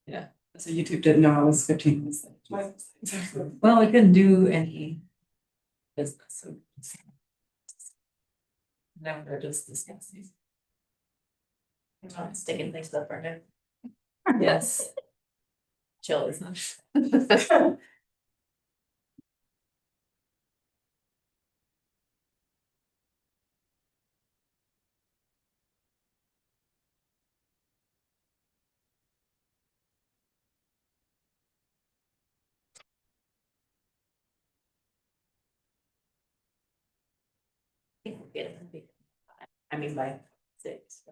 Yeah, so YouTube didn't know I was 15 minutes late. Well, we couldn't do any business, so. Now we're just discussing. I'm sticking things up our neck. Yes. Chill is not. I mean, by 6.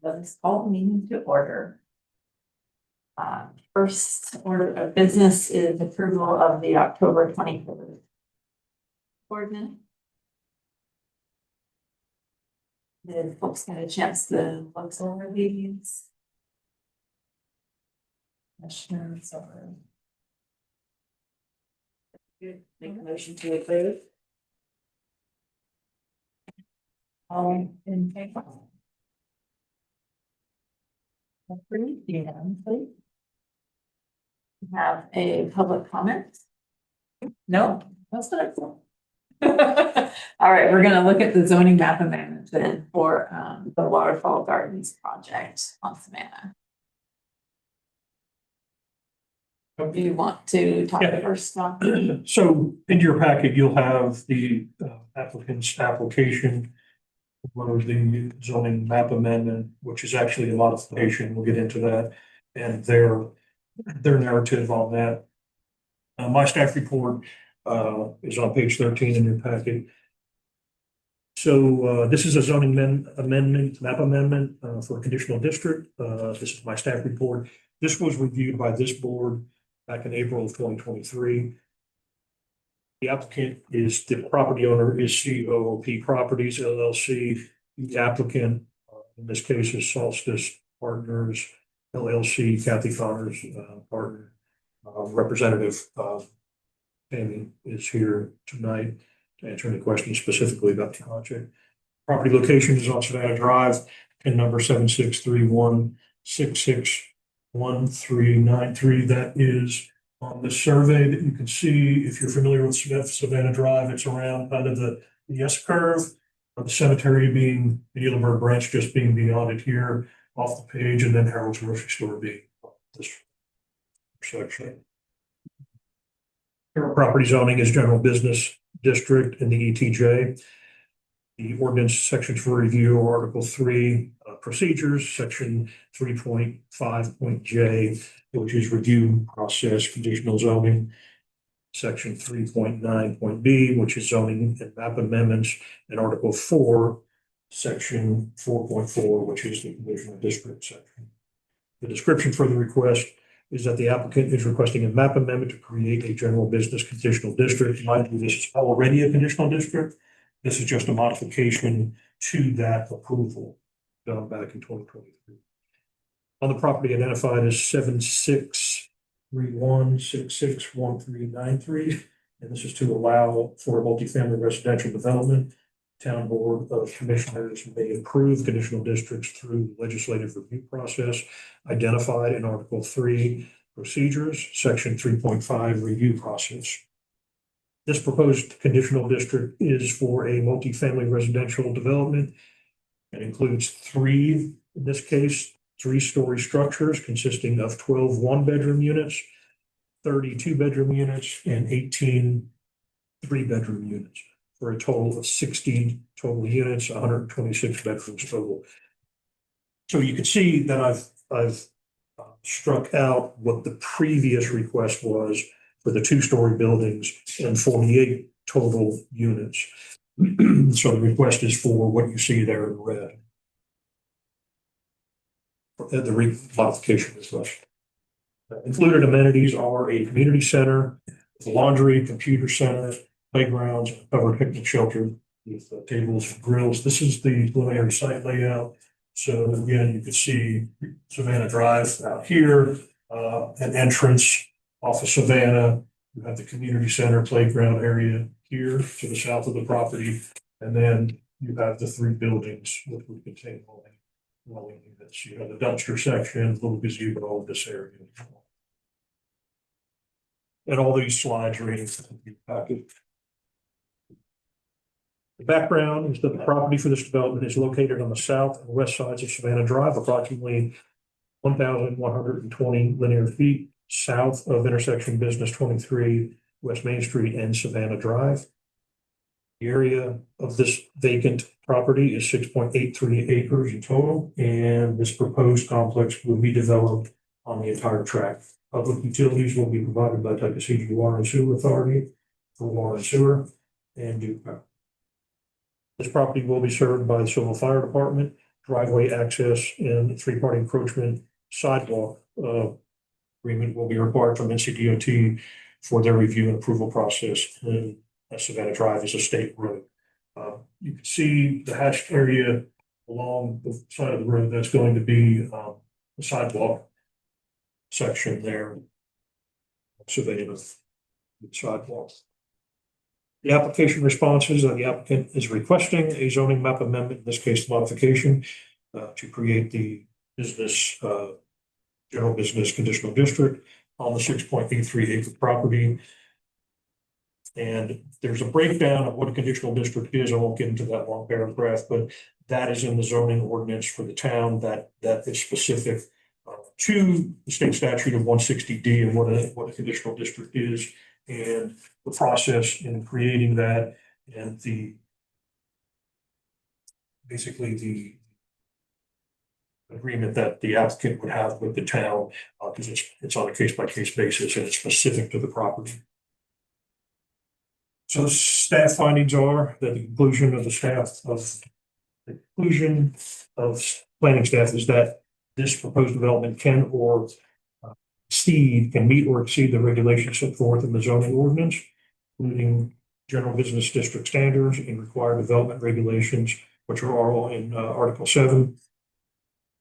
Let's call the meeting to order. First order of business is approval of the October 23rd ordinance. Did folks get a chance to look over these? Questions or? Good, make a motion to approve. All in favor? Approved unanimously. Have a public comment? No, that's what I thought. All right, we're gonna look at the zoning map amendment then for the Waterfall Gardens project on Savannah. Do you want to talk Yeah. first on? So in your packet, you'll have the applicant's application for the zoning map amendment, which is actually a modification. We'll get into that. And their narrative on that. My staff report is on page 13 in your packet. So this is a zoning map amendment for a conditional district. This is my staff report. This was reviewed by this board back in April of 2023. The applicant is, the property owner is COOP Properties LLC. The applicant, in this case, is Solstice Partners LLC, Kathy Connor's partner. Representative Amy is here tonight to answer any questions specifically about the project. Property location is on Savannah Drive, pin number 7631661393. That is on the survey that you can see. If you're familiar with Savannah Drive, it's around kind of the S curve, the cemetery being the Edelberg branch just being beyond it here off the page, and then Harold's grocery store being this section. Property zoning is general business district in the ETJ. The ordinance sections for review are Article 3 procedures, Section 3.5.J, which is review process conditional zoning, Section 3.9.B, which is zoning and map amendments, and Article 4, Section 4.4, which is the conditional district section. The description for the request is that the applicant is requesting a map amendment to create a general business conditional district. Mind you, this is already a conditional district. This is just a modification to that approval done back in 2023. On the property identified as 7631661393, and this is to allow for a multifamily residential development. Town Board of Commissioners may approve conditional districts through legislative review process identified in Article 3 procedures, Section 3.5 review process. This proposed conditional district is for a multifamily residential development. It includes in this case, 3-story structures consisting of 12 one-bedroom units, 30 two-bedroom units, and 18 3-bedroom units, for a total of 60 total units, 126 bedrooms total. So you can see that I've struck out what the previous request was for the 2-story buildings and 48 total units. So the request is for what you see there in red. The modification is left. Included amenities are a community center, a laundry, computer center, playgrounds, covered picnic shelter with tables and grills. This is the preliminary site layout. So again, you can see Savannah Drive out here, an entrance off of Savannah. You have the community center playground area here to the south of the property. And then you have the 3 buildings that would contain all that. dwelling units. You have the dumpster section, little gazebo in this area. And all these slides are in the packet. The background is that the property for this development is located on the south and west sides of Savannah Drive, approximately 1,120 linear feet south of intersection Business 23, West Main Street and Savannah Drive. The area of this vacant property is 6.83 acres in total, and this proposed complex will be developed on the entire tract. Public utilities will be provided by Tuckasegee Water and Sewer Authority for water and sewer and Duke Power. This property will be served by the Sylva Fire Department, driveway access and three-part encroachment sidewalk agreement will be required from NCDOT for their review and approval process. And Savannah Drive is a state road. You can see the hatched area along the side of the road. That's going to be the sidewalk section there. Surveying of the sidewalk. The application responses that the applicant is requesting a zoning map amendment, in this case modification, to create the business, general business conditional district on the 6.83 acre property. And there's a breakdown of what a conditional district is. I won't get into that long paragraph, but that is in the zoning ordinance for the town that is specific to the state statute of 160D and what a conditional district is, and the process in creating that, and basically the agreement that the applicant would have with the town, because it's on a case-by-case basis and it's specific to the property. So the staff findings are that the conclusion of planning staff is that this proposed development can meet or exceed the regulations set forth in the zoning ordinance, including general business district standards and required development regulations, which are all in Article 7.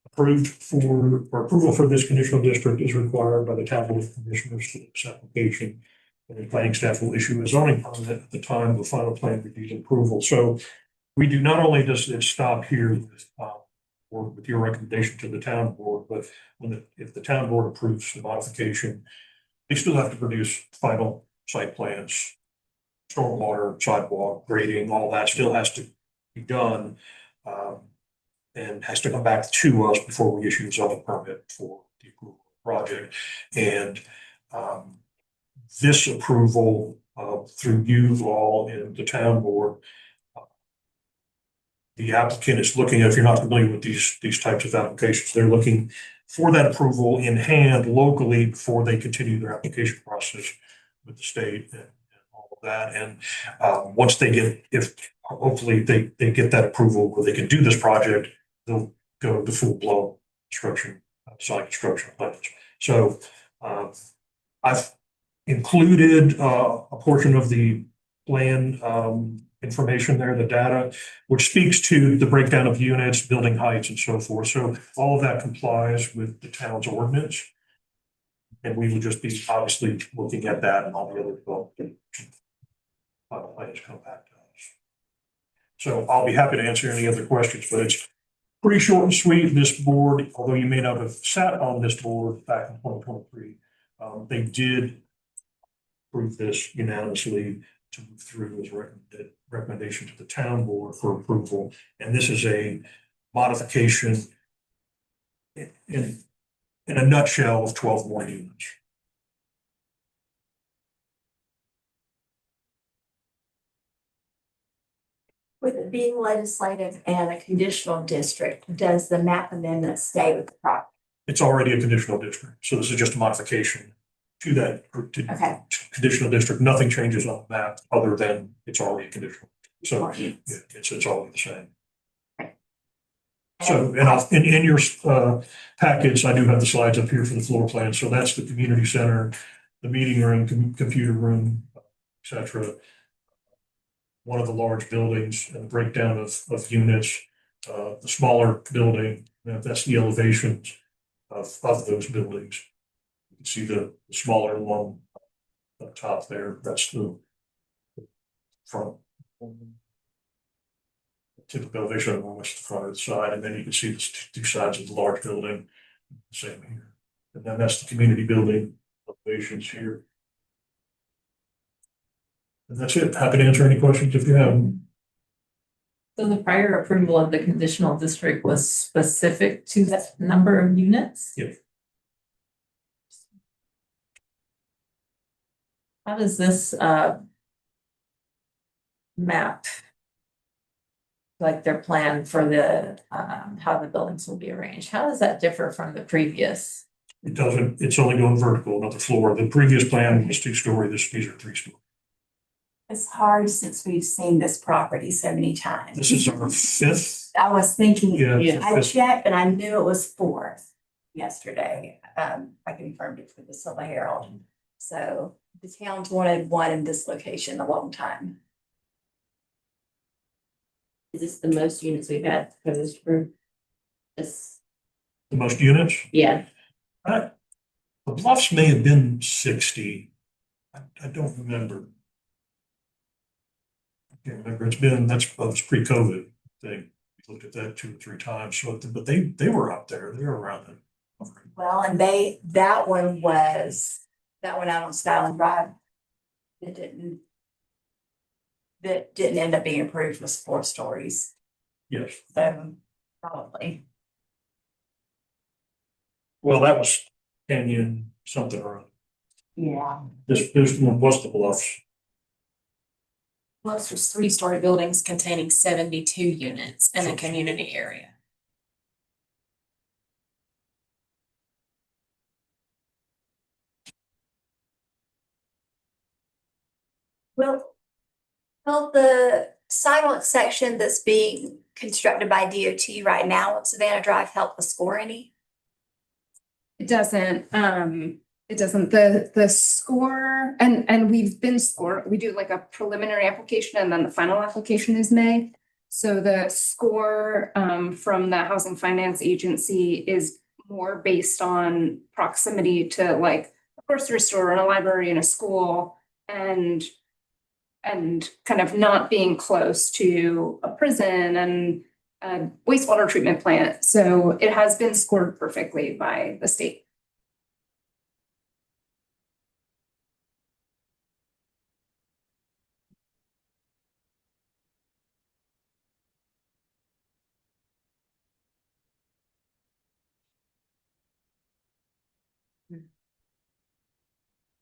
Approval for this conditional district is required by the town board of commissioners for this application. And the planning staff will issue a zoning permit at the time of final plan review and approval. So we do not only does it stop here with your recommendation to the town board, but if the town board approves the modification, they still have to produce final site plans, stormwater, sidewalk, grading, all that still has to be done. And has to come back to us before we issue the zoning permit for the approval of the project. And this approval through you all in the town board, the applicant is looking, if you're not familiar with these types of applications, they're looking for that approval in hand locally before they continue their application process with the state and all of that. And once they get, hopefully they get that approval where they can do this project, they'll go to full-blown construction, site construction plans. So I've included a portion of the plan information there, the data, which speaks to the breakdown of units, building heights, and so forth. So all of that complies with the town's ordinance. And we will just be obviously looking at that and all the other development plans come back to us. So I'll be happy to answer any other questions, but it's pretty short and sweet. This board, although you may not have sat on this board back in 2023, they did approve this unanimously to move through as a recommendation to the town board for approval. And this is a modification in a nutshell of 12 more units. With it being legislative and a conditional district, does the map amendment stay with the property? It's already a conditional district. So this is just a modification to that Okay. conditional district. Nothing changes on the map other than it's already a conditional. So yeah, it's already the same. Okay. So, and in your package, I do have the slides up here for the floor plan. So that's the community center, the meeting room, computer room, etc. One of the large buildings and the breakdown of units, the smaller building, that's the elevations of those buildings. You can see the smaller one up top there. That's the front. typical elevation on almost the front of the side, and then you can see the two sides of the large building. Same here. And then that's the community building elevations here. And that's it. Happy to answer any questions if you have them. So the prior approval of the conditional district was specific to that number of units? Yep. How does this map, like their plan for the how the buildings will be arranged, how does that differ from the previous? It doesn't, it's only going vertical, not the floor. The previous plan was 2-story, these are 3-story. It's hard since we've seen this property so many times. This is our fifth. I was thinking, Yeah. Yeah. I checked and I knew it was fourth yesterday. I confirmed it for the Sylva Herald. So the town's wanted one in this location a long time. Is this the most units we've had for this group? This, The most units. yeah, The Bluffs may have been 60. I don't remember. I can't remember. That's pre-COVID thing. We looked at that 2 or 3 times. So, but they were up there. They were around it. Well, and that one out on Skyline Drive. That didn't end up being approved, was 4 stories. Yes. So probably. Well, that was Canyon something or other. Yeah. This one was the Bluffs. Most was 3-story buildings containing 72 units in a community area. Well, the sidewalk section that's being constructed by DOT right now on Savannah Drive help the score any? It doesn't, the score, and we've been we do like a preliminary application and then the final application is made. So the score, from the Housing Finance Agency is more based on proximity to like a grocery store and a library and a school and kind of not being close to a prison and a wastewater treatment plant. So it has been scored perfectly by the state.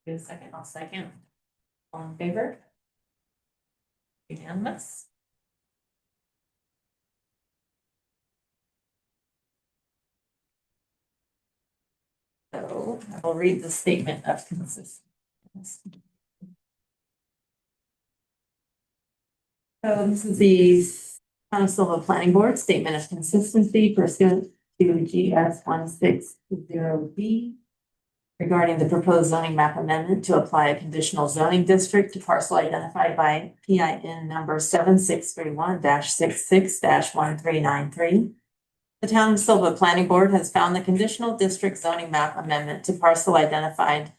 Give a second, I'll second. All in favor? Unanimous? So I'll read the statement of consistency. So this is the Town of Sylva Planning Board Statement of Consistency pursuant to GS 1620B regarding the proposed zoning map amendment to apply a conditional zoning district to parcel identified by PIN number 7631-66-1393. The Town of Sylva Planning Board has found the conditional district zoning map amendment to parcel identified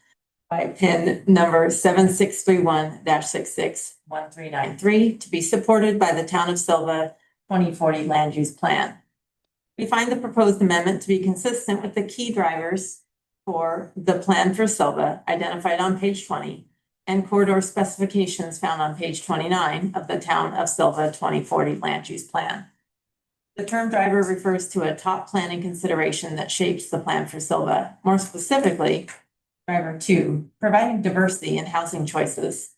by PIN number 7631-66-1393 to be supported by the Town of Sylva 2040 Land Use Plan. We find the proposed amendment to be consistent with the key drivers for the plan for Sylva identified on page 20 and corridor specifications found on page 29 of the Town of Sylva 2040 Land Use Plan. The term driver refers to a top planning consideration that shapes the plan for Sylva. More specifically, driver 2, providing diversity in housing choices.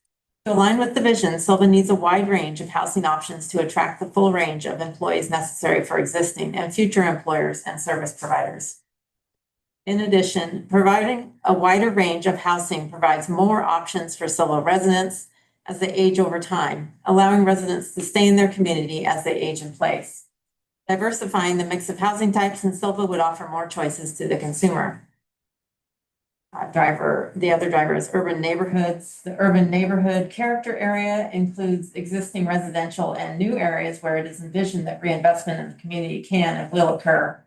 To align with the vision, Sylva needs a wide range of housing options to attract the full range of employees necessary for existing and future employers and service providers. In addition, providing a wider range of housing provides more options for Sylva residents as they age over time, allowing residents to stay in their community as they age in place. Diversifying the mix of housing types in Sylva would offer more choices to the consumer. The other driver is urban neighborhoods. The urban neighborhood character area includes existing residential and new areas where it is envisioned that reinvestment in the community can and will occur.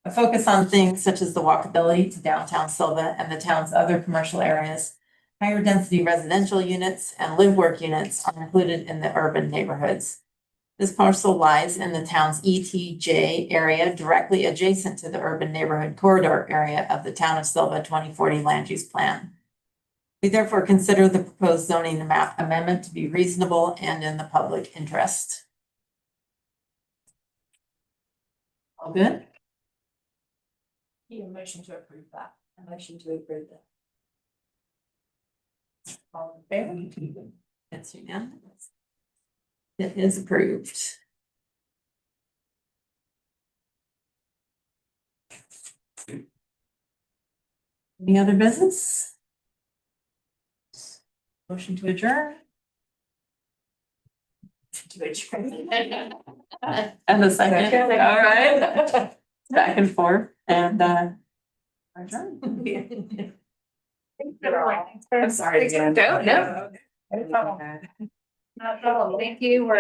A focus on things such as the walkability to downtown Sylva and the town's other commercial areas. Higher density residential units and live-work units are included in the urban neighborhoods. This parcel lies in the town's ETJ area, directly adjacent to the urban neighborhood corridor area of the town of Sylva 2040 land use plan. We therefore consider the proposed zoning map amendment to be reasonable and in the public interest. All good? Need a motion to approve that. A motion to approve that. All in favor? That's unanimous. It is approved. Any other business? Motion to adjourn? To adjourn. And a second, all right. Back and forth and adjourn. I'm sorry. again. No, no. No problem. Thank you. We're